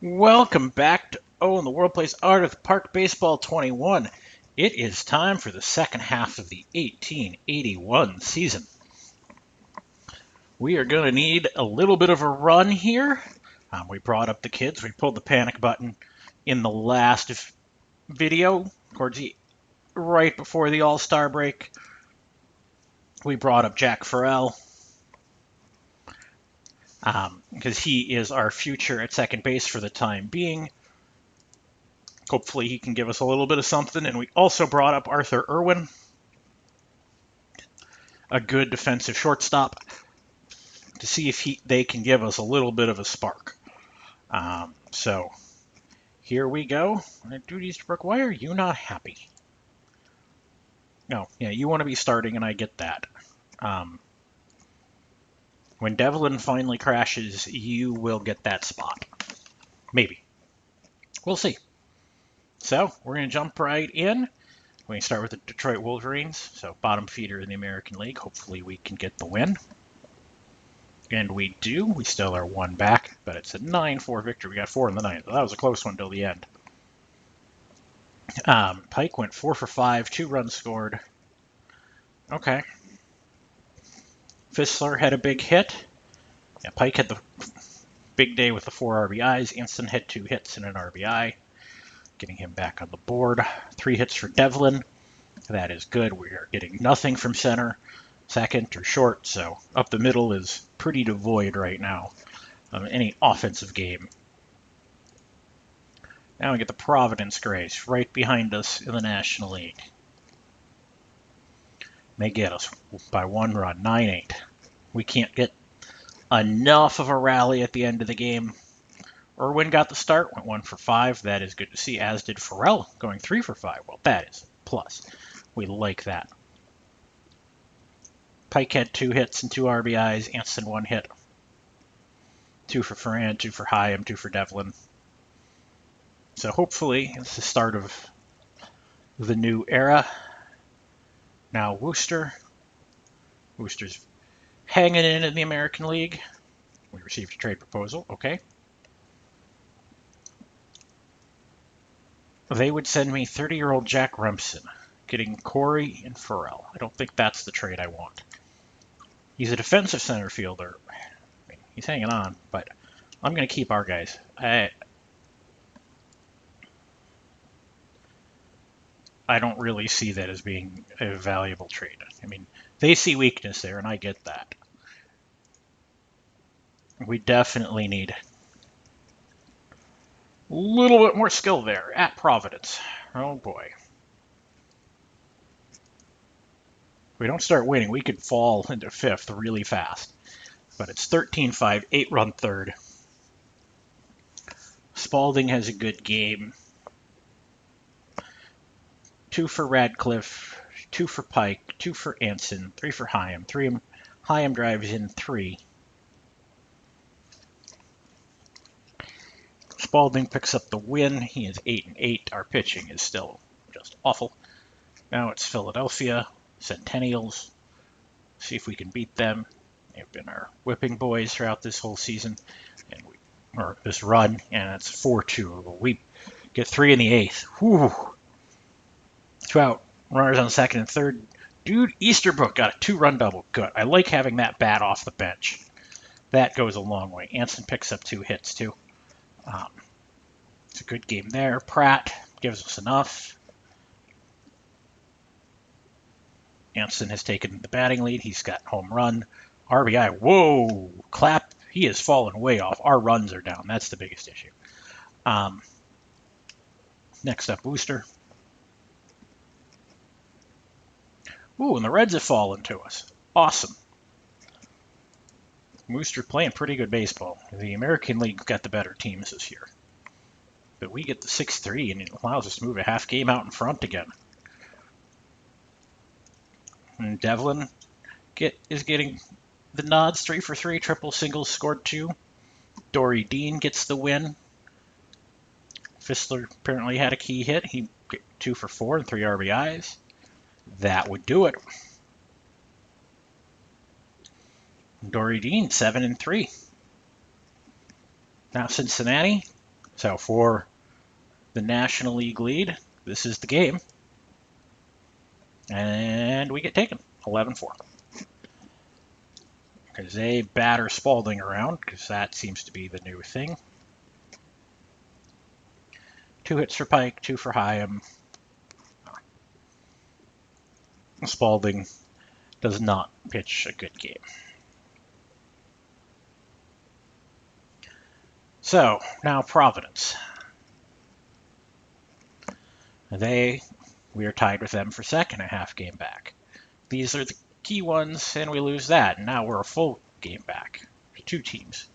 Welcome back to and the World Plays Art of the Park Baseball 21. It is time for the second half of the 1881 season. We are going to need a little bit of a run here. We brought up the kids. We pulled the panic button in the last video, right before the All-Star break. We brought up Jack Farrell because he is our future at second base for the time being. Hopefully he can give us a little bit of something. And we also brought up Arthur Irwin, a good defensive shortstop, to see if they can give us a little bit of a spark. So here we go. Dude, Easterbrook, why are you not happy? No, yeah, you want to be starting, and I get that. When Devlin finally crashes, you will get that spot. Maybe. We'll see. So we're going to jump right in. We can start with the Detroit Wolverines, so bottom feeder in the American League. Hopefully we can get the win. And we do. We still are one back, but it's a 9-4 victory. We got 4 in the ninth. That was a close one till the end. Pike went 4 for 5, 2 runs scored. Okay. Fissler had a big hit. Yeah, Pike had the big day with the 4 RBIs. Anson had 2 hits and an RBI, getting him back on the board. 3 hits for Devlin. That is good. We are getting nothing from center, second, or short, so up the middle is pretty devoid right now of any offensive game. Now we get the Providence Grays right behind us in the National League. They get us by 1 run, 9-8. We can't get enough of a rally at the end of the game. Irwin got the start, went 1 for 5. That is good to see, as did Farrell, going 3 for 5. Well, that is a plus. We like that. Pike had 2 hits and 2 RBIs. Anson 1 hit. 2 for Ferrand, 2 for Hyam, 2 for Devlin. So hopefully it's the start of the new era. Now Worcester's hanging in the American League. We received a trade proposal. Okay. They would send me 30-year-old Jack Remsen, getting Corey and Farrell. I don't think that's the trade I want. He's a defensive center fielder. He's hanging on, but I'm going to keep our guys. I don't really see that as being a valuable trade. I mean, they see weakness there, and I get that. We definitely need a little bit more skill there at Providence. Oh, boy. If we don't start winning, we could fall into 5th really fast. But it's 13-5, 8-run third. Spalding has a good game. 2 for Radcliffe, 2 for Pike, 2 for Anson, 3 for Hyam. Hyam drives in 3. Spalding picks up the win. He is 8-8. Our pitching is still just awful. Now it's Philadelphia, Centennials. See if we can beat them. They've been our whipping boys throughout this whole season, or this run, and it's 4-2. We get 3 in the 8th. Whew. 2 out. Runners on second and third. Dude, Easterbrook got a 2-run double. Good. I like having that bat off the bench. That goes a long way. Anson picks up 2 hits, too. It's a good game there. Pratt gives us enough. Anson has taken the batting lead. He's got home run. RBI. Whoa! Clap. He has fallen way off. Our runs are down. That's the biggest issue. Next up, Worcester. Ooh, and the Reds have fallen to us. Awesome. Worcester playing pretty good baseball. The American League got the better teams this year. But we get the 6-3, and it allows us to move a half game out in front again. And Devlin is getting the nods, 3 for 3, triple singles, scored 2. Dory Dean gets the win. Fissler apparently had a key hit. He got 2 for 4 and 3 RBIs. That would do it. Dory Dean, 7-3. Now Cincinnati, So for the National League lead, this is the game. And we get taken, 11-4. Because they batter Spalding around, because that seems to be the new thing. 2 hits for Pike, 2 for Hyam. Spalding does not pitch a good game. So, now Providence. We are tied with them for second, a half game back. These are the key ones, and we lose that. And now we're a full game back for 2 teams.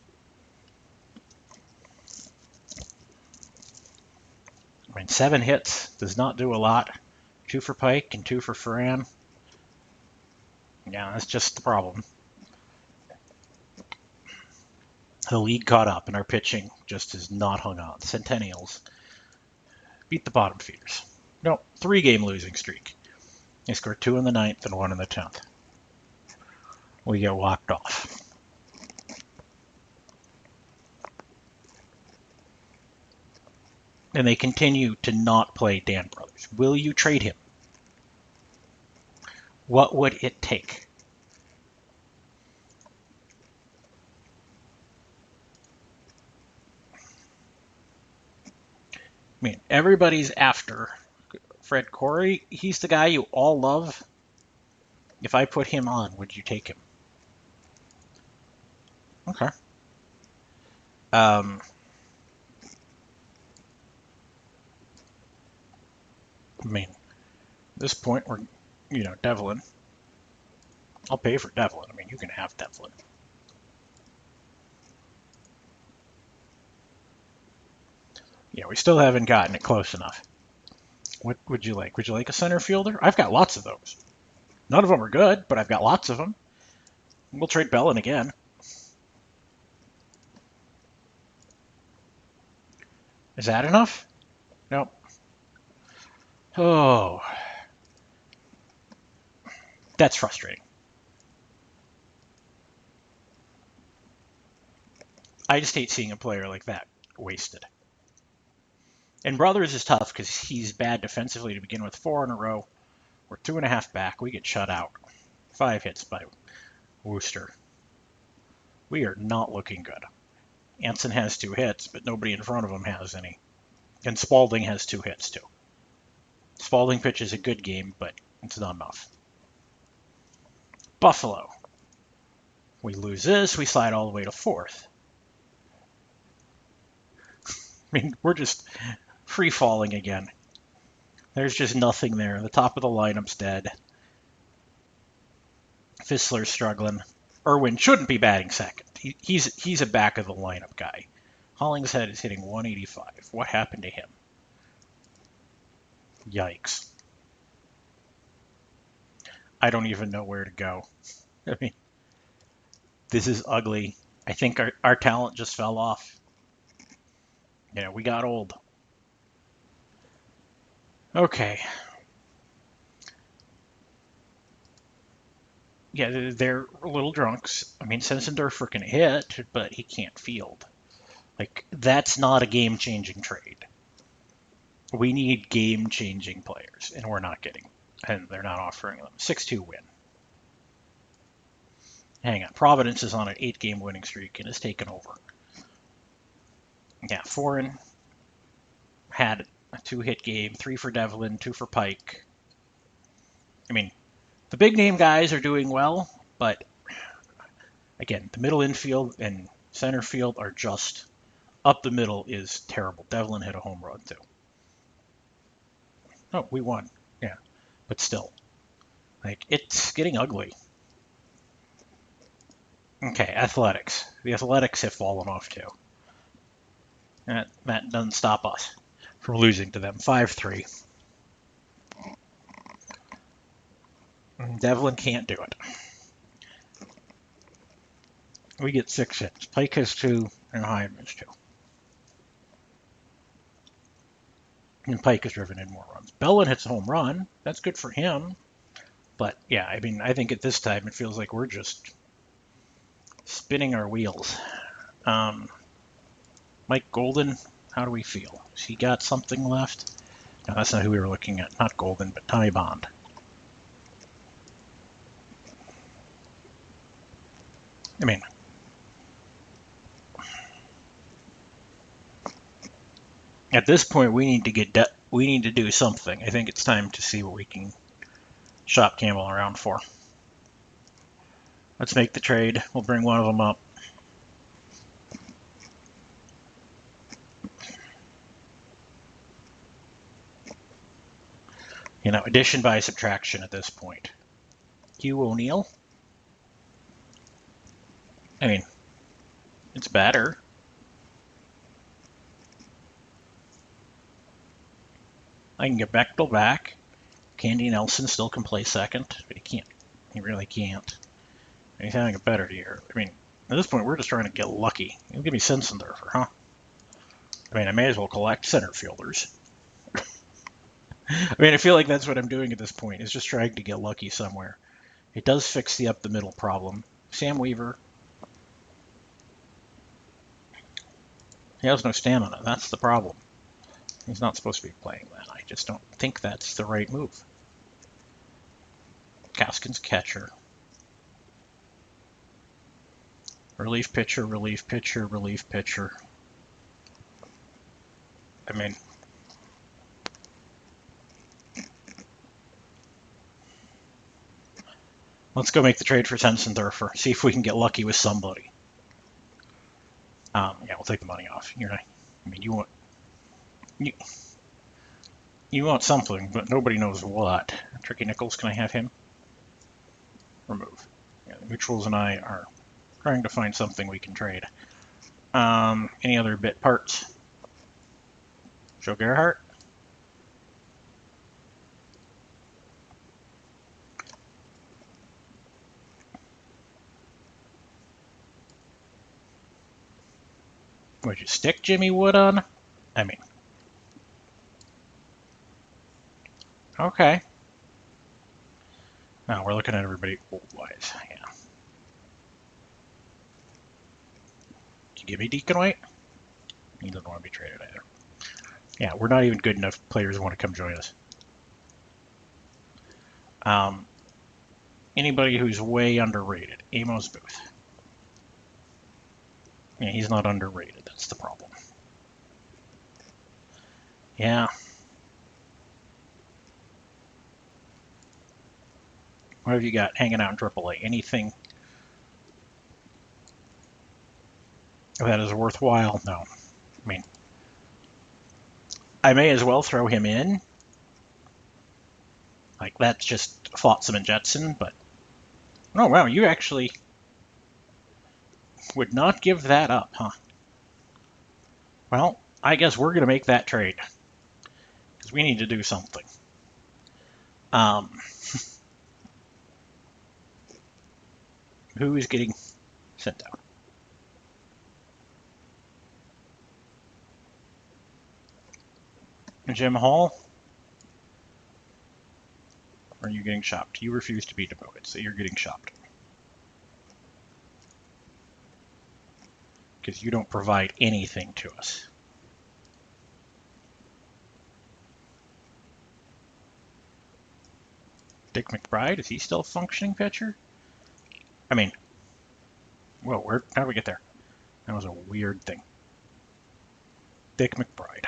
I mean, 7 hits does not do a lot. 2 for Pike and 2 for Ferran. Yeah, that's just the problem. The league caught up, and our pitching just is not hung on. Centennials beat the bottom feeders. No, 3-game losing streak. They scored 2 in the 9th and 1 in the 10th. We get walked off. And they continue to not play Dan Brothers. Will you trade him? What would it take? I mean, everybody's after Fred Corey. He's the guy you all love. If I put him on, would you take him? Okay. I mean, at this point, we're, Devlin. I'll pay for Devlin. I mean, you can have Devlin. Yeah, we still haven't gotten it close enough. What would you like? Would you like a center fielder? I've got lots of those. None of them are good, but I've got lots of them. We'll trade Bellin again. Is that enough? Nope. Oh. That's frustrating. I just hate seeing a player like that wasted. And Brothers is tough because he's bad defensively to begin with. 4 in a row. We're 2.5 back. We get shut out. 5 hits by Wooster. We are not looking good. Anson has 2 hits, but nobody in front of him has any. And Spalding has 2 hits, too. Spalding pitches a good game, but it's not enough. Buffalo. We lose this, we slide all the way to 4th. I mean, we're just free-falling again. There's just nothing there. The top of the lineup's dead. Fissler's struggling. Irwin shouldn't be batting second. He's a back-of-the-lineup guy. Hollingshead is hitting 185. What happened to him? Yikes. I don't even know where to go. I mean, this is ugly. I think our talent just fell off. We got old. Okay. Yeah, they're little drunks. I mean, Sensendorfer can hit, but he can't field. Like, that's not a game-changing trade. We need game-changing players, and we're not getting, and they're not offering them. 6-2 win. Hang on. Providence is on an 8-game winning streak and has taken over. Yeah, Foreign had a 2-hit game, 3 for Devlin, 2 for Pike. I mean, the big name guys are doing well, but again, the middle infield and center field are just up the middle is terrible. Devlin hit a home run too. Oh, we won. Yeah, but still, like, it's getting ugly. Okay, athletics. The athletics have fallen off too. That doesn't stop us from losing to them. 5-3. Devlin can't do it. We get 6 hits. Pike has 2, and Hyam has 2. And Pike has driven in more runs. Bellin hits a home run. That's good for him. But yeah, I mean, I think at this time it feels like we're just spinning our wheels. Mike Golden How do we feel? Has he got something left? No, that's not who we were looking at. Not Golden, but Tommy Bond. I mean, at this point, we need to we need to do something. I think it's time to see what we can shop Campbell around for. Let's make the trade. We'll bring one of them up. You know, addition by subtraction at this point. Hugh O'Neill. I mean, it's better. I can get Bechtel back. Candy Nelson still can play second, but he can't. He really can't. He's having a better year. I mean, at this point, we're just trying to get lucky. You give me Sensendorfer, huh? I mean, I may as well collect center fielders. I mean, I feel like that's what I'm doing at this point, is just trying to get lucky somewhere. It does fix the up-the-middle problem. Sam Weaver. He has no stamina. That's the problem. He's not supposed to be playing that. I just don't think that's the right move. Gaskin's catcher. Relief pitcher, relief pitcher, relief pitcher. I mean, let's go make the trade for Sensendorfer. See if we can get lucky with somebody. Yeah, we'll take the money off. You're not, I mean, you want something, but nobody knows what. Tricky Nichols, can I have him? Remove. Yeah, the Mutuals and I are trying to find something we can trade. Any other bit parts? Joe Gerhardt? Would you stick Jimmy Wood on? I mean, okay. Now we're looking at everybody old-wise. Yeah. Can you give me Deacon White? He doesn't want to be traded either. Yeah, we're not even good enough players who want to come join us. Anybody who's way underrated. Amos Booth. Yeah, he's not underrated. That's the problem. Yeah. What have you got hanging out in AAA? Anything that is worthwhile? No. I mean, I may as well throw him in. Like, that's just Flotsam and Jetsam, but... Oh, wow, you actually would not give that up, huh? Well, I guess we're going to make that trade. Because we need to do something. Who is getting sent out? Jim Hall? Or are you getting shopped? You refuse to be demoted, so you're getting shopped. Because you don't provide anything to us. Dick McBride, is he still a functioning pitcher? I mean, well, how did we get there? That was a weird thing. Dick McBride.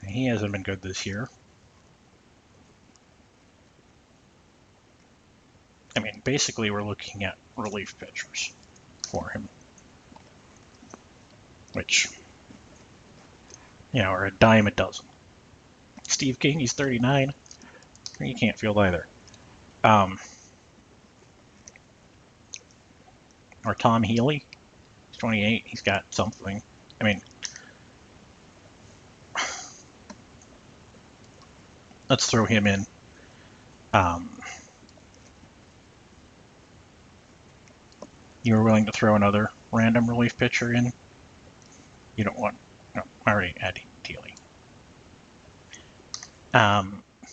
He hasn't been good this year. I mean, basically we're looking at relief pitchers for him. Which, you know, are a dime a dozen. Steve King, he's 39. He can't field either. Or Tom Healy, he's 28. He's got something. I mean, let's throw him in. You were willing to throw another random relief pitcher in? You don't want... No, I already had Healy.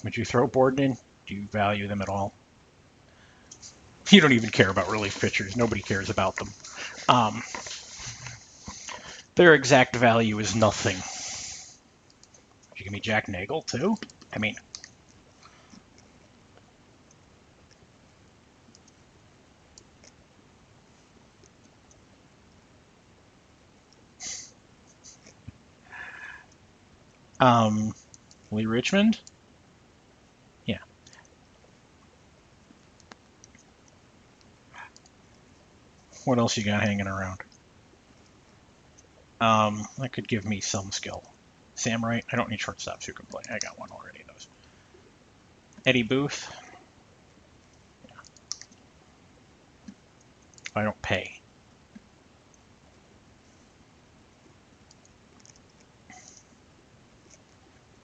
Would you throw Borden in? Do you value them at all? You don't even care about relief pitchers. Nobody cares about them. Their exact value is nothing. Did you give me Jack Nagel too? I mean, Lee Richmond? Yeah. What else you got hanging around? That could give me some skill. Sam Wright? I don't need shortstops who can play. I got one already. Those. Eddie Booth? Yeah. If I don't pay.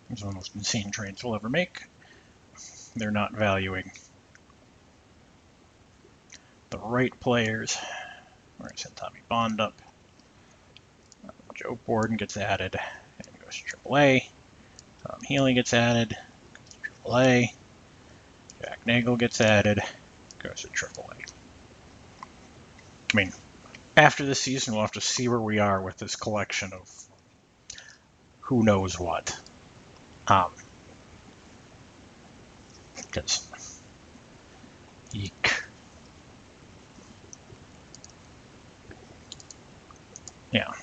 It's one of the most insane trades we'll ever make. They're not valuing the right players. We're going to send Tommy Bond up. Joe Borden gets added and goes to AAA. Tom Healy gets added, goes to AAA. Jack Nagel gets added, goes to AAA. I mean, after this season, we'll have to see where we are with this collection of who knows what. Because, eek. Yeah.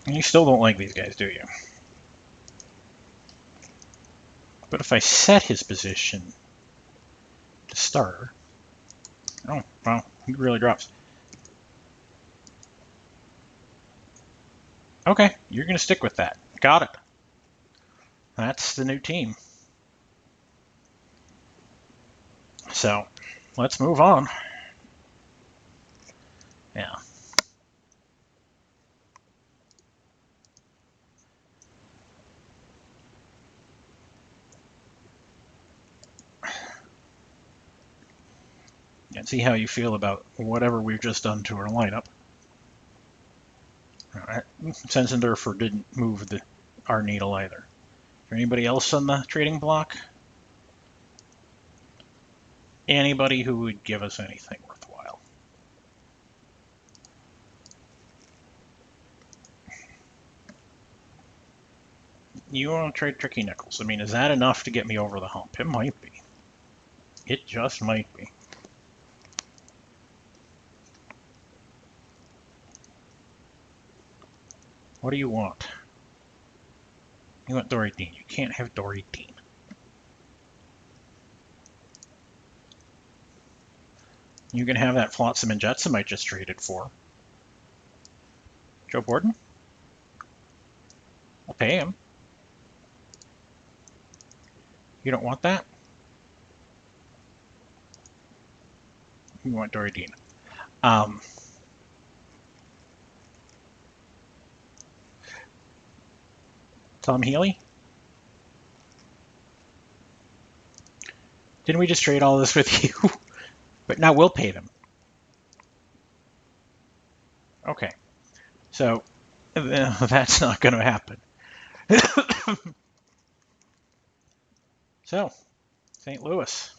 You still don't like these guys, do you? But if I set his position to starter, oh, well, he really drops. Okay, you're going to stick with that. Got it. That's the new team. So, let's move on. Yeah. And see how you feel about whatever we've just done to our lineup. Sensendorfer didn't move our needle either. Is there anybody else on the trading block? Anybody who would give us anything worthwhile? You want to trade Tricky Nichols. I mean, is that enough to get me over the hump? It might be. It just might be. What do you want? You want Dory Dean. You can't have Dory Dean. You can have that Flotsam and Jetsam I just traded for. Joe Borden? I'll pay him. You don't want that? You want Dory Dean. Tom Healy? Didn't we just trade all this with you? But now we'll pay them. Okay. So that's not going to happen. So, St. Louis.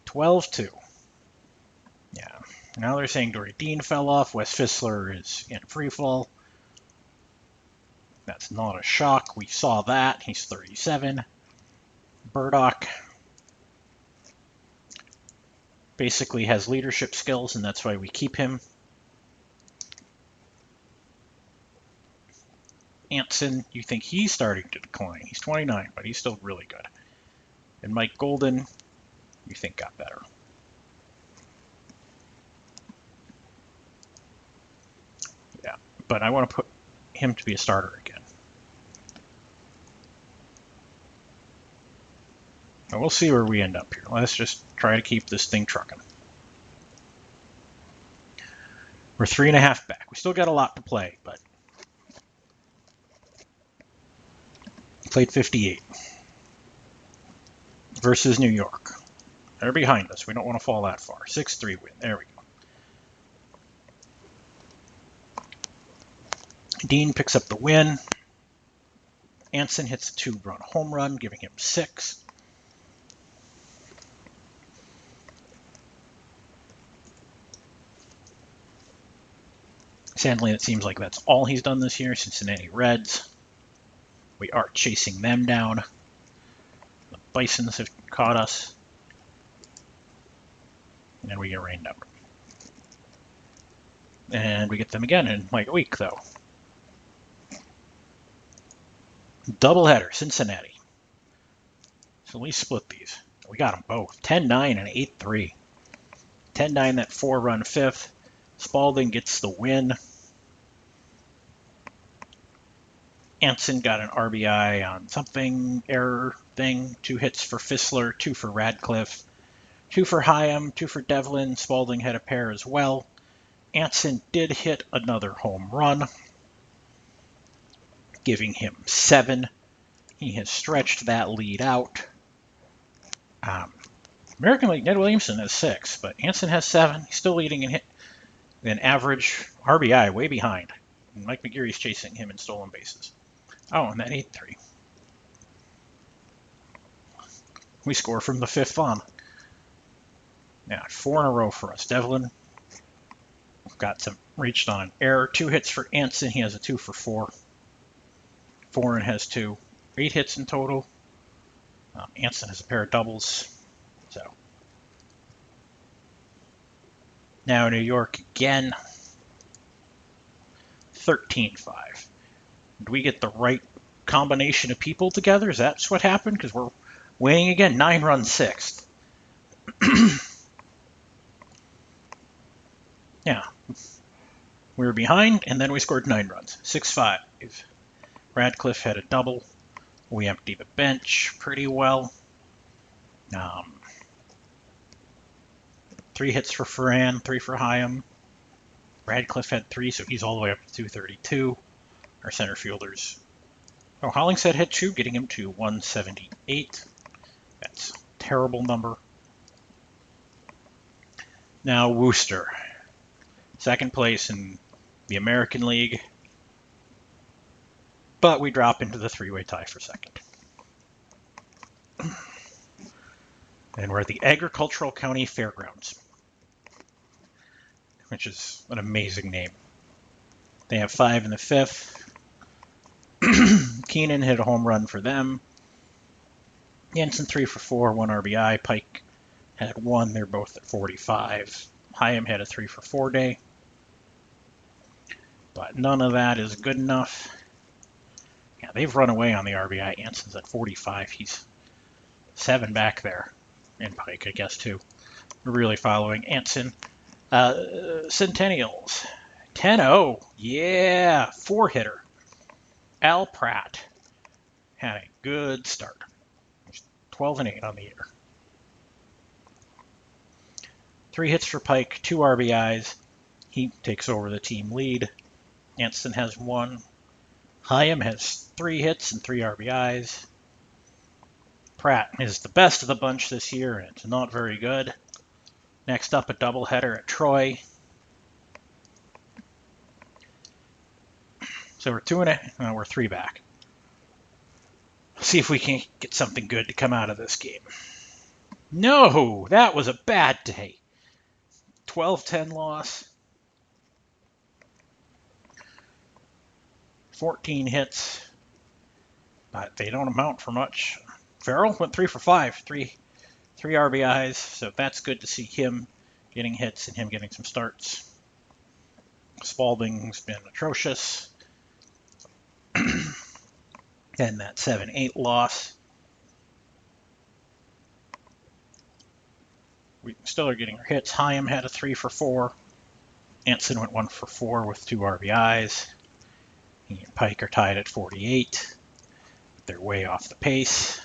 $12-2. Yeah. Now they're saying Dory Dean fell off. Wes Fissler is in free fall. That's not a shock. We saw that. He's 37. Burdock basically has leadership skills, and that's why we keep him. Anson, you think he's starting to decline. He's 29, but he's still really good. And Mike Golden, you think got better. Yeah, but I want to put him to be a starter again. And we'll see where we end up here. Let's just try to keep this thing trucking. We're 3.5 back. We still got a lot to play, but played 58 versus New York. They're behind us. We don't want to fall that far. 6-3 win. There we go. Dean picks up the win. Anson hits a 2-run home run, giving him 6. Sadly, it seems like that's all he's done this year. Cincinnati Reds. We are chasing them down. The Bisons have caught us. And we get rained out. And we get them again in like a week, though. Doubleheader, Cincinnati. So we split these. We got them both. 10-9 and 8-3. 10-9, that 4-run fifth. Spalding gets the win. Anson got an RBI on something, error thing. 2 hits for Fissler, 2 for Radcliffe, 2 for Hyam, 2 for Devlin. Spalding had a pair as well. Anson did hit another home run, giving him 7. He has stretched that lead out. American League, Ned Williamson has 6, but Anson has 7. He's still leading in hit, an average RBI, way behind. And Mike McGeary's chasing him in stolen bases. Oh, and that 8-3. We score from the 5th on. Now, 4 in a row for us. Devlin got some, reached on an error. 2 hits for Anson. He has a 2 for 4. Foreign has 2. 8 hits in total. Anson has a pair of doubles. So now New York again. 13-5. Did we get the right combination of people together? Is that what happened? Because we're winning again. 9-run 6th. Yeah. We were behind, and then we scored 9 runs. 6-5. Radcliffe had a double. We empty the bench pretty well. 3 hits for Ferran, 3 for Hyam. Radcliffe had 3, so he's all the way up to 232. Our center fielders. Oh, Hollingshead had 2, getting him to 178. That's a terrible number. Now Worcester. 2nd place in the American League. But we drop into the 3-way tie for 2nd. And we're at the Agricultural County Fairgrounds, which is an amazing name. They have 5 in the 5th. Keenan hit a home run for them. Jensen 3 for 4, 1 RBI. Pike had 1. They're both at 45. Hyam had a 3 for 4 day. But none of that is good enough. Yeah, they've run away on the RBI. Anson's at 45. He's 7 back there. And Pike, I guess, too. We're really following Anson. Centennials. 10-0. Yeah. 4-hitter. Al Pratt had a good start. 12-8 on the year. 3 hits for Pike, 2 RBIs. He takes over the team lead. Anson has 1. Hyam has 3 hits and 3 RBIs. Pratt is the best of the bunch this year, and it's not very good. Next up, a doubleheader at Troy. So we're 3 back. See if we can get something good to come out of this game. No, that was a bad day. 12-10 loss. 14 hits, but they don't amount for much. Farrell went 3 for 5, 3 RBIs, so that's good to see him getting hits and him getting some starts. Spalding's been atrocious. And that 7-8 loss. We still are getting our hits. Hyam had a 3 for 4. Anson went 1 for 4 with 2 RBIs. He and Pike are tied at 48. They're way off the pace.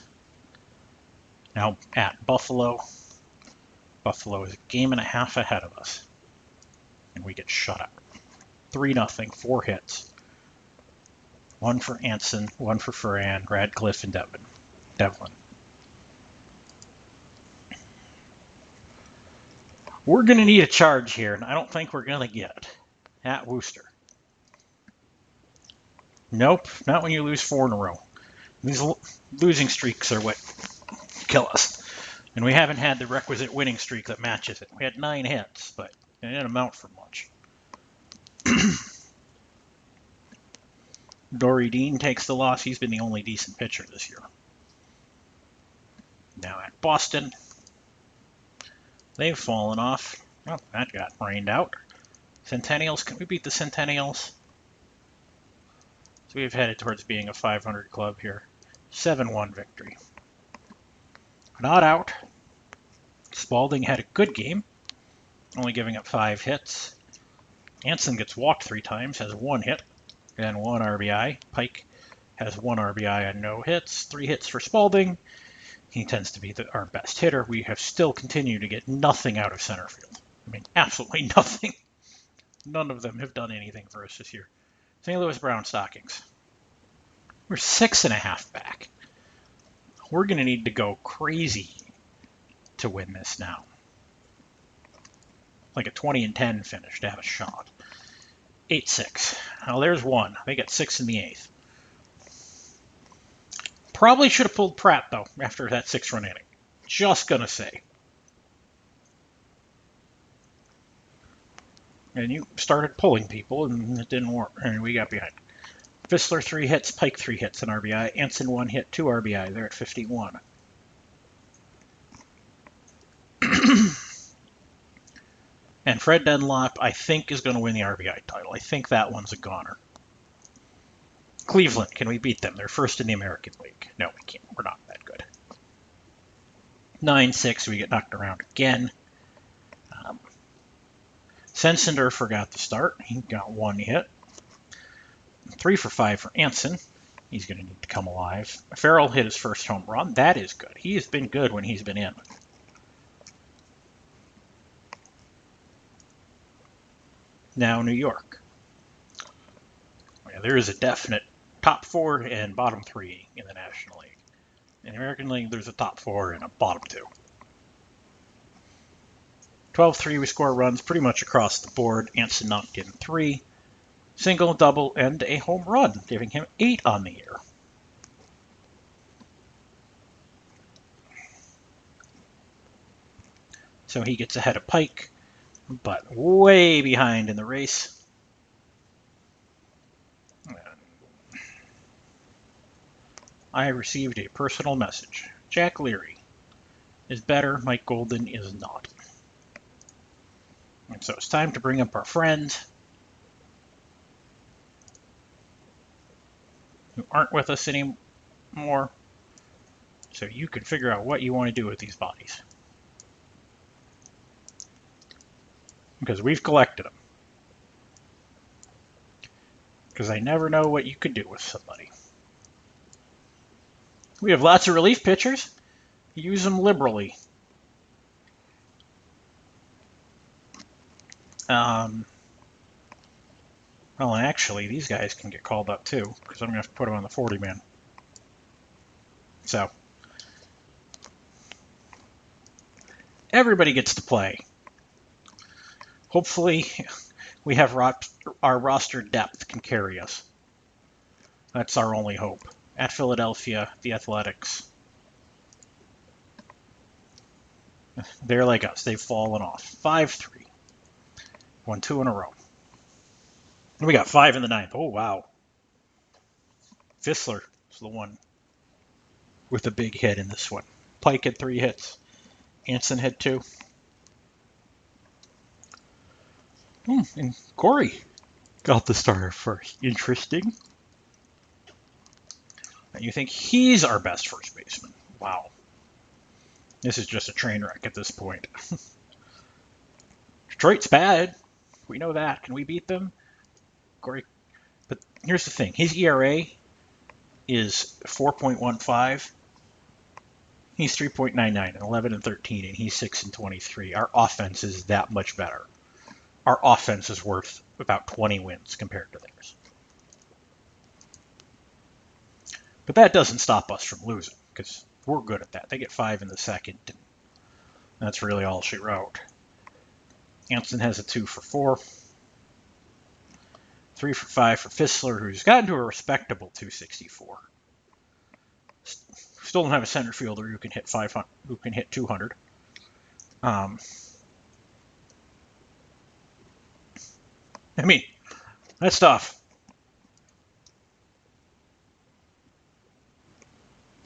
Now at Buffalo. Buffalo is a game and a half ahead of us. And we get shut out. 3-0, 4 hits. 1 for Anson, 1 for Ferran, Radcliffe, and Devlin. We're going to need a charge here, and I don't think we're going to get it at Worcester. Nope, not when you lose 4 in a row. These losing streaks are what kill us. And we haven't had the requisite winning streak that matches it. We had 9 hits, but it didn't amount for much. Dory Dean takes the loss. He's been the only decent pitcher this year. Now at Boston, they've fallen off. Oh, that got rained out. Centennials, can we beat the Centennials? So we've headed towards being a 500 club here. 7-1 victory. Not out. Spalding had a good game, only giving up 5 hits. Anson gets walked 3 times, has 1 hit and 1 RBI. Pike has 1 RBI and no hits. 3 hits for Spalding. He tends to be our best hitter. We have still continued to get nothing out of center field. I mean, absolutely nothing. None of them have done anything for us this year. St. Louis Brown Stockings. We're 6.5 back. We're going to need to go crazy to win this now. Like a 20-10 finish to have a shot. 8-6. Now there's 1. They got 6 in the 8th. Probably should have pulled Pratt, though, after that 6-run inning. Just going to say. And you started pulling people, and it didn't work. And we got behind. Fissler 3 hits, Pike 3 hits, and RBI. Anson 1 hit, 2 RBI. They're at 51. And Fred Dunlop, I think, is going to win the RBI title. I think that one's a goner. Cleveland, can we beat them? They're first in the American League. No, we can't. We're not that good. 9-6, we get knocked around again. Sensender forgot to start. He got 1 hit. 3 for 5 for Anson. He's going to need to come alive. Farrell hit his first home run. That is good. He has been good when he's been in. Now New York. Yeah, there is a definite top 4 and bottom 3 in the National League. In the American League, there's a top 4 and a bottom 2. 12-3, we score runs pretty much across the board. Anson knocked in 3. Single, double, and a home run, giving him 8 on the year. So he gets ahead of Pike, but way behind in the race. I received a personal message. Jack Leary is better, Mike Golden is not. And so it's time to bring up our friends who aren't with us anymore, so you can figure out what you want to do with these bodies. Because we've collected them. Because I never know what you could do with somebody. We have lots of relief pitchers. Use them liberally. Well, and actually, these guys can get called up too, because I'm going to have to put them on the 40-man. So, everybody gets to play. Hopefully, we have our roster depth can carry us. That's our only hope. At Philadelphia, the Athletics. They're like us. They've fallen off. 5-3. Won 2 in a row. And we got 5 in the 9th. Oh, wow. Fissler is the one with the big hit in this one. Pike had 3 hits. Anson had 2. And Corey got the starter first. Interesting. And you think he's our best first baseman. Wow. This is just a train wreck at this point. Detroit's bad. We know that. Can we beat them? Corey. But here's the thing. His ERA is 4.15. He's 3.99 and 11 and 13, and he's 6 and 23. Our offense is that much better. Our offense is worth about 20 wins compared to theirs. But that doesn't stop us from losing, because we're good at that. They get 5 in the 2nd, and that's really all she wrote. Anson has a 2 for 4. 3 for 5 for Fissler, who's gotten to a respectable 264. Still don't have a center fielder who can hit 500, who can hit 200. I mean, that's tough.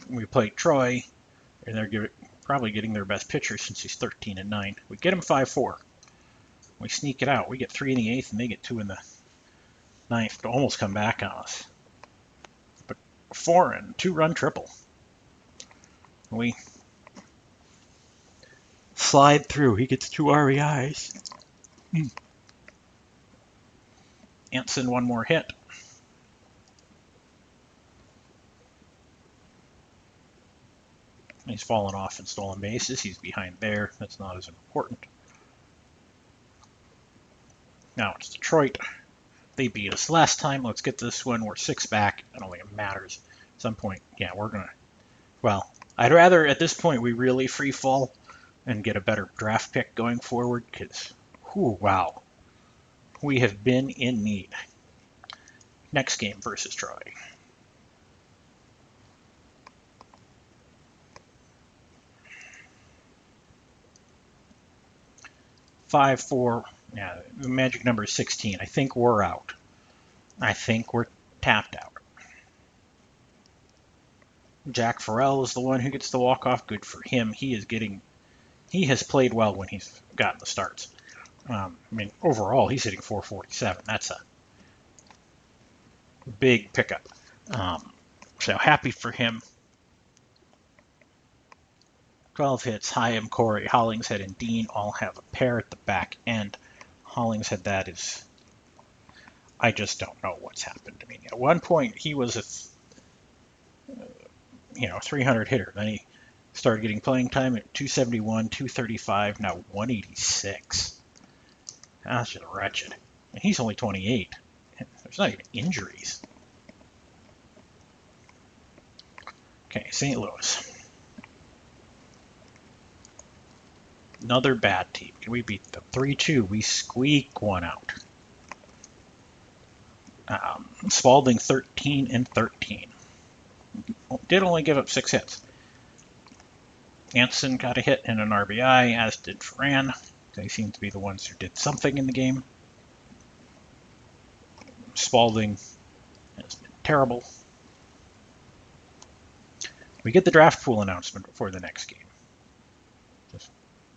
We play Troy, and they're probably getting their best pitcher since he's 13-9. We get him 5-4. We sneak it out. We get 3 in the 8th, and they get 2 in the 9th to almost come back on us. But 4 and 2-run triple. We slide through. He gets 2 RBIs. Anson 1 more hit. He's fallen off in stolen bases. He's behind there. That's not as important. Now it's Detroit. They beat us last time. Let's get this one. We're 6 back. I don't think it matters. At some point, yeah, we're going to... Well, I'd rather at this point we really free fall and get a better draft pick going forward because, wow, we have been in need. Next game versus Troy. 5-4. Yeah, the magic number is 16. I think we're out. I think we're tapped out. Jack Farrell is the one who gets the walk-off. Good for him. He has played well when he's gotten the starts. I mean, overall, he's hitting 447. That's a big pickup. So happy for him. 12 hits. Hyam, Corey, Hollingshead, and Dean all have a pair at the back end. Hollingshead, that is... I just don't know what's happened. I mean, at one point, he was a 300 hitter. Then he started getting playing time at 271, 235, now 186. That's just wretched. And he's only 28. There's not even injuries. Okay, St. Louis. Another bad team. Can we beat them? 3-2. We squeak one out. Spalding 13-13. Did only give up 6 hits. Anson got a hit and an RBI, as did Ferran. They seem to be the ones who did something in the game. Spalding has been terrible. We get the draft pool announcement before the next game.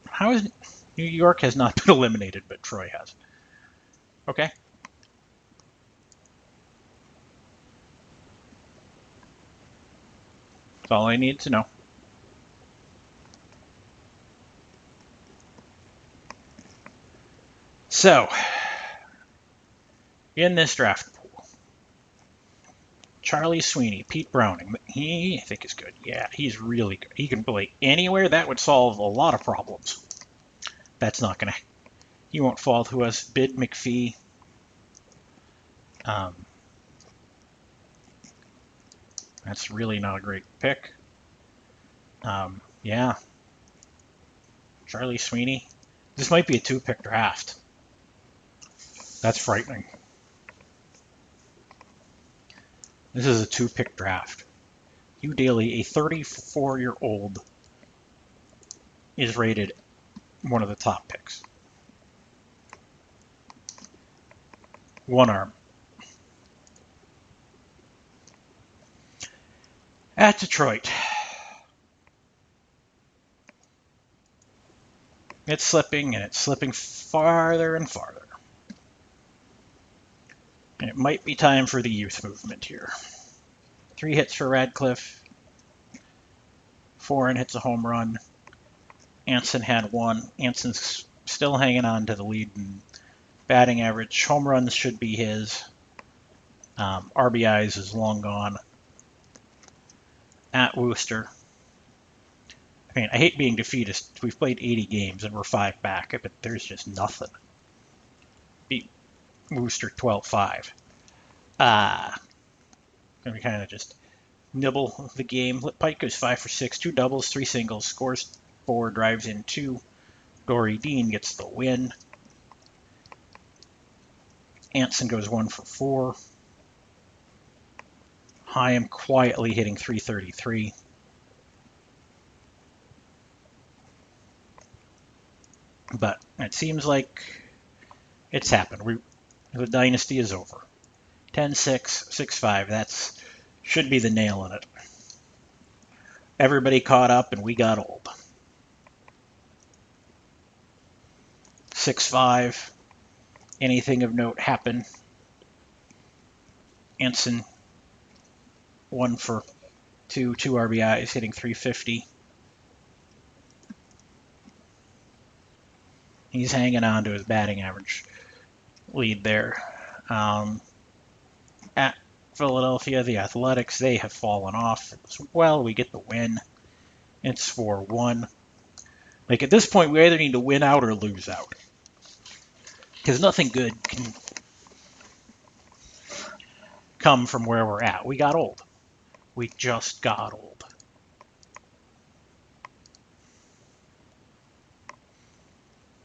How is it? New York has not been eliminated, but Troy has. Okay. That's all I need to know. So, in this draft pool, Charlie Sweeney, Pete Browning, I think is good. Yeah, he's really good. He can play anywhere. That would solve a lot of problems. That's not going to... He won't fall to us. Bid McPhee. That's really not a great pick. Yeah. Charlie Sweeney. This might be a 2-pick draft. That's frightening. This is a 2-pick draft. Hugh Daly, a 34-year-old, is rated one of the top picks. One arm. At Detroit. It's slipping, and it's slipping farther and farther. And it might be time for the youth movement here. 3 hits for Radcliffe. Foreign hits a home run. Anson had 1. Anson's still hanging on to the lead in batting average. Home runs should be his. RBIs is long gone. At Worcester. I mean, I hate being defeatist. We've played 80 games and we're 5 back, but there's just nothing. Beat Worcester 12-5. Gonna kind of just nibble the game. Pike goes 5 for 6, 2 doubles, 3 singles, scores 4, drives in 2. Dory Dean gets the win. Anson goes 1 for 4. Hyam quietly hitting 333. But it seems like it's happened. The dynasty is over. 10-6, 6-5. That's should be the nail in it. Everybody caught up and we got old. 6-5. Anything of note happen? Anson 1 for 2 RBIs, hitting .350. He's hanging on to his batting average lead there. At Philadelphia, the Athletics, they have fallen off as well. We get the win. It's 4-1. Like, at this point, we either need to win out or lose out. Because nothing good can come from where we're at. We got old. We just got old.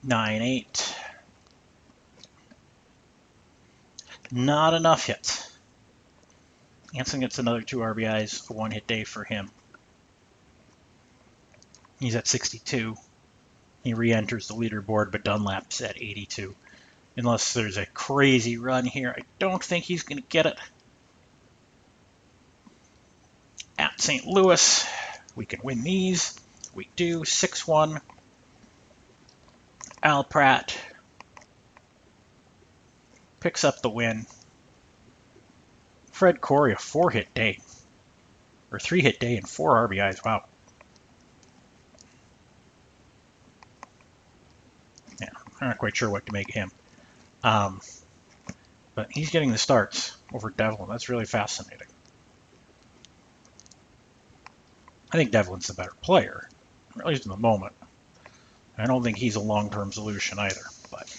(9-8). Not enough hits. Anson gets another 2 RBIs, a 1-hit day for him. He's at 62. He re-enters the leaderboard, but Dunlap's at 82. Unless there's a crazy run here, I don't think he's going to get it. At St. Louis, we can win these. We do. 6-1. Al Pratt picks up the win. Fred Corey, a 4-hit day. Or 3-hit day and 4 RBIs. Wow. Yeah, I'm not quite sure what to make of him. But he's getting the starts over Devlin. That's really fascinating. I think Devlin's the better player, at least in the moment. I don't think he's a long-term solution either, but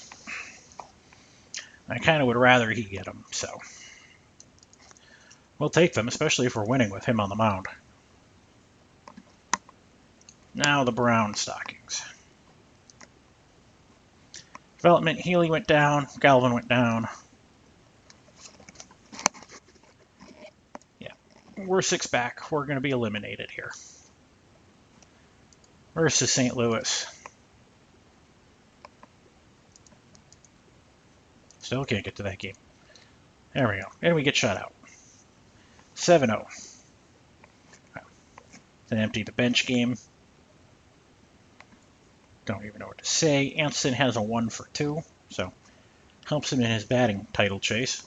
I kind of would rather he get them, so we'll take them, especially if we're winning with him on the mound. Now the Brown stockings. Development, Healy went down, Galvin went down. Yeah, we're 6 back. We're going to be eliminated here. Versus St. Louis. Still can't get to that game. There we go. And we get shut out. 7-0. It's an empty the bench game. Don't even know what to say. Anson has a 1 for 2, so helps him in his batting title chase.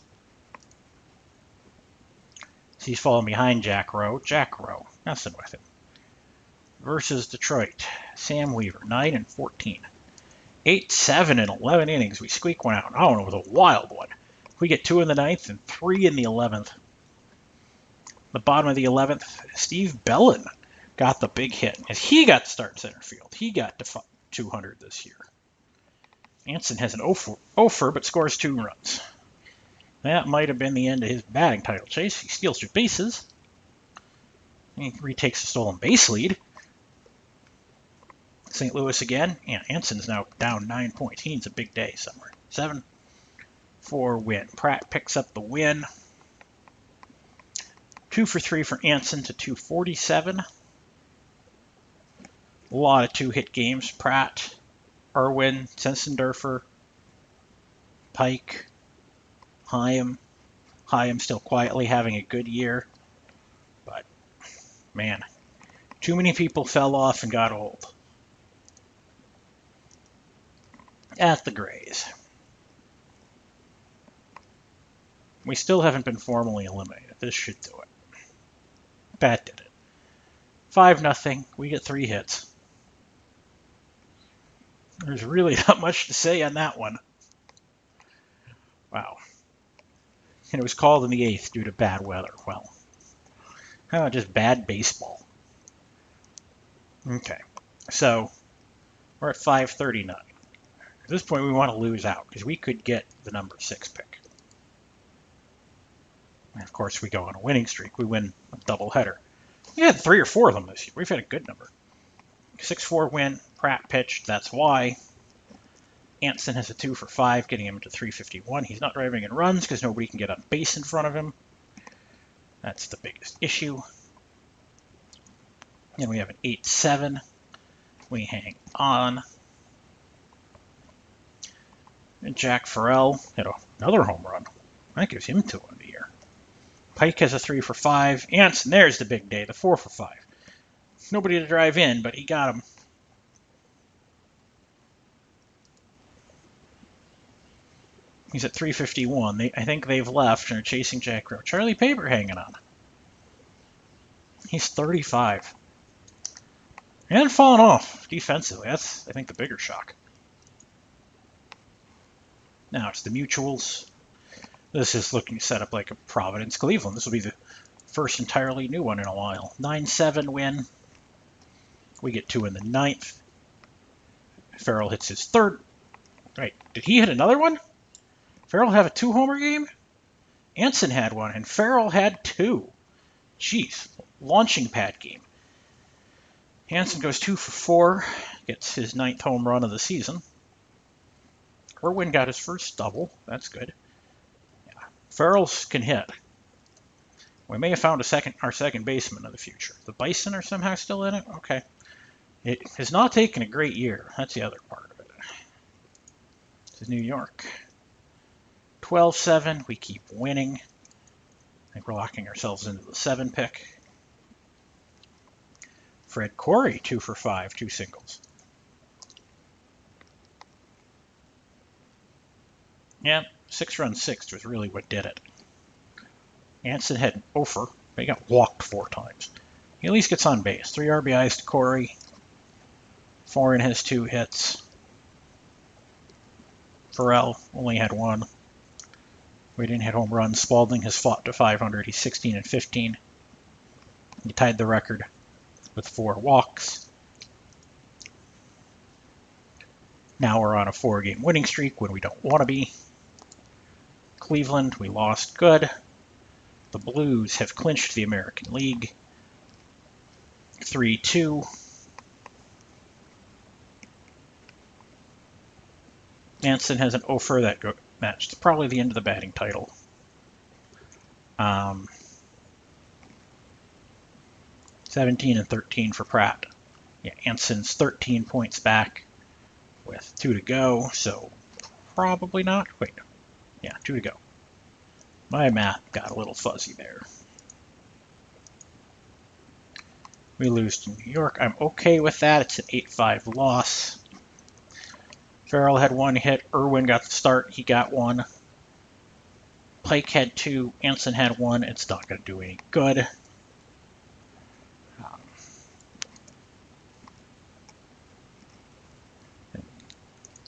So he's falling behind Jack Rowe. Jack Rowe, messing with him. Versus Detroit. Sam Weaver, 9-14. 8-7 in 11 innings. We squeak one out. Oh, and it was a wild one. We get 2 in the 9th and 3 in the 11th. The bottom of the 11th, Steve Bellin got the big hit. As he got to start center field. He got to 200 this year. Anson has an 0-for, but scores 2 runs. That might have been the end of his batting title chase. He steals 2 bases. He retakes the stolen base lead. St. Louis again. Yeah, Anson's now down 9 points. He needs a big day somewhere. 7-4 win. Pratt picks up the win. 2 for 3 for Anson to 247. A lot of 2-hit games. Pratt, Irwin, Sensendorfer, Pike, Hyam. Hyam still quietly having a good year. But, man, too many people fell off and got old. At the Grays. We still haven't been formally eliminated. This should do it. That did it. 5-0. We get 3 hits. There's really not much to say on that one. Wow. And it was called in the 8th due to bad weather. Well, how about just bad baseball? Okay. So, we're at 539. At this point, we want to lose out because we could get the number 6 pick. And of course, we go on a winning streak. We win a doubleheader. We had 3 or 4 of them this year. We've had a good number. 6-4 win. Pratt pitched. That's why. Anson has a 2 for 5, getting him to 351. He's not driving in runs because nobody can get on base in front of him. That's the biggest issue. And we have an 8-7. We hang on. And Jack Farrell had another home run. That gives him 2 on the year. Pike has a 3 for 5. Anson, there's the big day, the 4 for 5. Nobody to drive in, but he got him. He's at 351. I think they've left and are chasing Jack Rowe. Charlie Paper hanging on. He's 35. And falling off defensively. That's, I think, the bigger shock. Now it's the mutuals. This is looking set up like a Providence Cleveland. This will be the first entirely new one in a while. 9-7 win. We get 2 in the 9th. Farrell hits his 3rd. Right. Did he hit another one? Farrell have a 2-homer game? Anson had 1, and Farrell had 2. Jeez. Launching pad game. Hansen goes 2 for 4. Gets his 9th home run of the season. Irwin got his first double. That's good. Yeah. Farrell's can hit. We may have found our second baseman of the future. The Bison are somehow still in it? Okay. It has not taken a great year. That's the other part of it. To New York. 12-7. We keep winning. I think we're locking ourselves into the 7 pick. Fred Corey, 2 for 5, 2 singles. Yeah, 6-run sixth was really what did it. Anson had an offer. He got walked 4 times. He at least gets on base. 3 RBIs to Corey. 4 in his 2 hits. Farrell only had 1. We didn't hit home runs. Spalding has fought to 500. He's 16-15. He tied the record with 4 walks. Now we're on a 4-game winning streak when we don't want to be. Cleveland, we lost. Good. The Blues have clinched the American League. 3-2. Anson has an offer that matched probably the end of the batting title. 17-13 for Pratt. Yeah, Anson's 13 points back with 2 to go, so probably not. Wait, yeah, 2 to go. My math got a little fuzzy there. We lose to New York. I'm okay with that. It's an 8-5 loss. Farrell had 1 hit. Irwin got the start. He got 1. Pike had 2. Anson had 1. It's not going to do any good.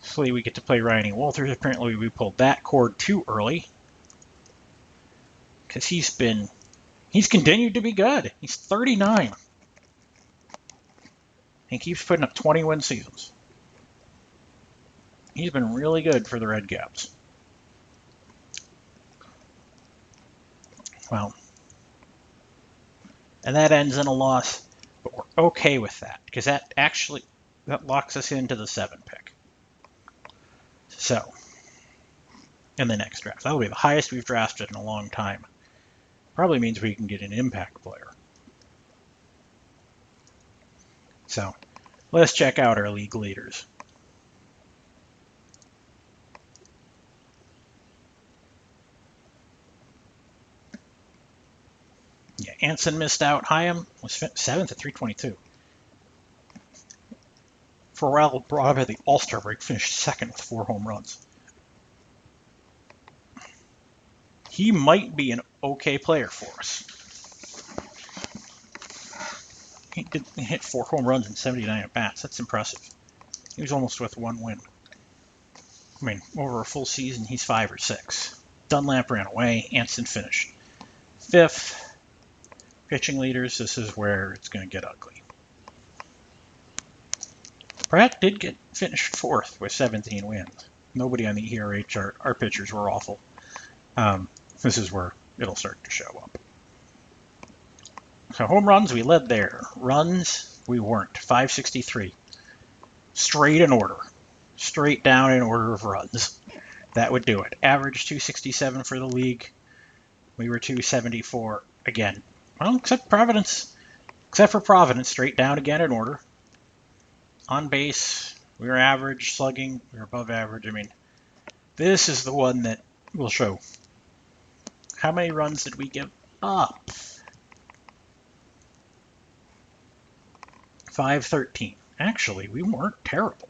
Hopefully we get to play Ryan Walters. Apparently we pulled that cord too early. Because he's continued to be good. He's 39. He keeps putting up 20-win seasons. He's been really good for the Red Caps. Well, and that ends in a loss, but we're okay with that because that locks us into the 7 pick. So, in the next draft, that'll be the highest we've drafted in a long time. Probably means we can get an impact player. So, let's check out our league leaders. Yeah, Anson missed out. Hyam was 7th at 322. Farrell brought up the All-Star break, finished 2nd with 4 home runs. He might be an okay player for us. He hit 4 home runs in 79 at-bats. That's impressive. He was almost with 1 win. I mean, over a full season, he's 5 or 6. Dunlap ran away. Anson finished 5th. Pitching leaders, this is where it's going to get ugly. Pratt did get finished 4th with 17 wins. Nobody on the ERA chart. Our pitchers were awful. This is where it'll start to show up. So home runs, we led there. Runs, we weren't. 563. Straight in order. Straight down in order of runs. That would do it. Average 267 for the league. We were 274 again. Well, except for Providence, straight down again in order. On base, we were average. Slugging, we were above average. I mean, this is the one that will show. How many runs did we give up? 513. Actually, we weren't terrible.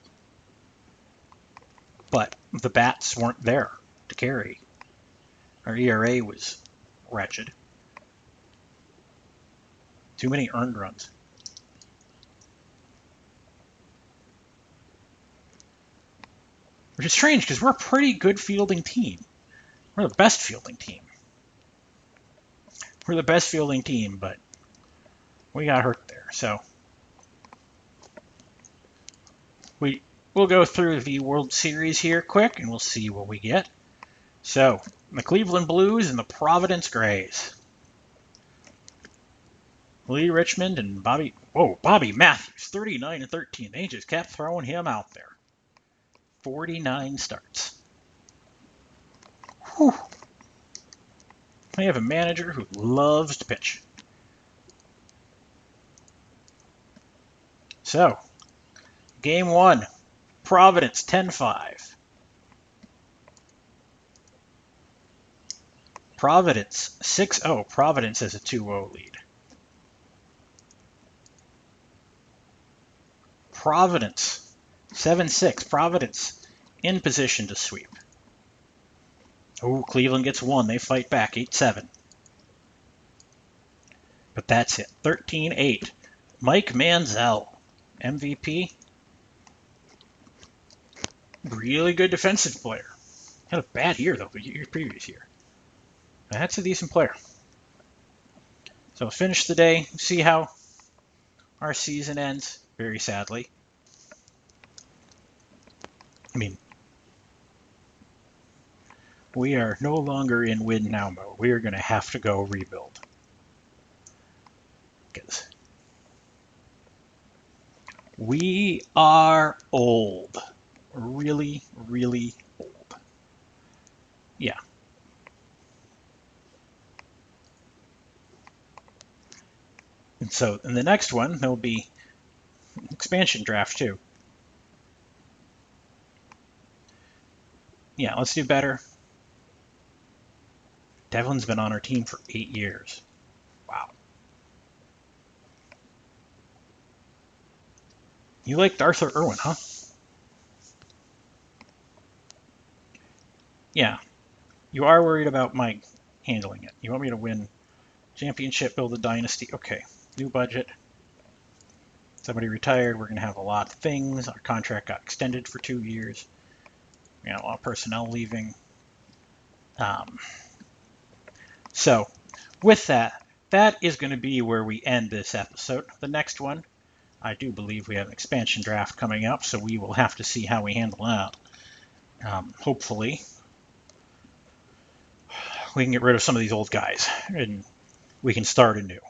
But the bats weren't there to carry. Our ERA was wretched. Too many earned runs. Which is strange because we're a pretty good fielding team. We're the best fielding team. We're the best fielding team, but we got hurt there. So we'll go through the World Series here quick, and we'll see what we get. So the Cleveland Blues and the Providence Grays. Lee Richmond and Bobby Matthews, 39 and 13. They just kept throwing him out there. 49 starts. Whew. They have a manager who loves to pitch. So, game 1, Providence 10-5. Providence 6-0. Providence has a 2-0 lead. Providence 7-6. Providence in position to sweep. Oh, Cleveland gets 1. They fight back 8-7. But that's it. 13-8. Mike Manziel, MVP. Really good defensive player. Had a bad year, though, the previous year. That's a decent player. So finish the day. See how our season ends. Very sadly. I mean, we are no longer in win now mode. We are going to have to go rebuild. Because we are old. Really, really old. Yeah. And so in the next one, there'll be expansion draft too. Yeah, let's do better. Devlin's been on our team for 8 years. Wow. You liked Arthur Irwin, huh? Yeah. You are worried about Mike handling it. You want me to win championship, build a dynasty. Okay. New budget. Somebody retired. We're going to have a lot of things. Our contract got extended for 2 years. We got a lot of personnel leaving. So with that, that is going to be where we end this episode. The next one, I do believe we have an expansion draft coming up, so we will have to see how we handle that. Hopefully, we can get rid of some of these old guys and we can start anew.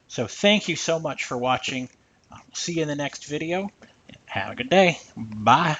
So thank you so much for watching. See you in the next video. Have a good day. Bye.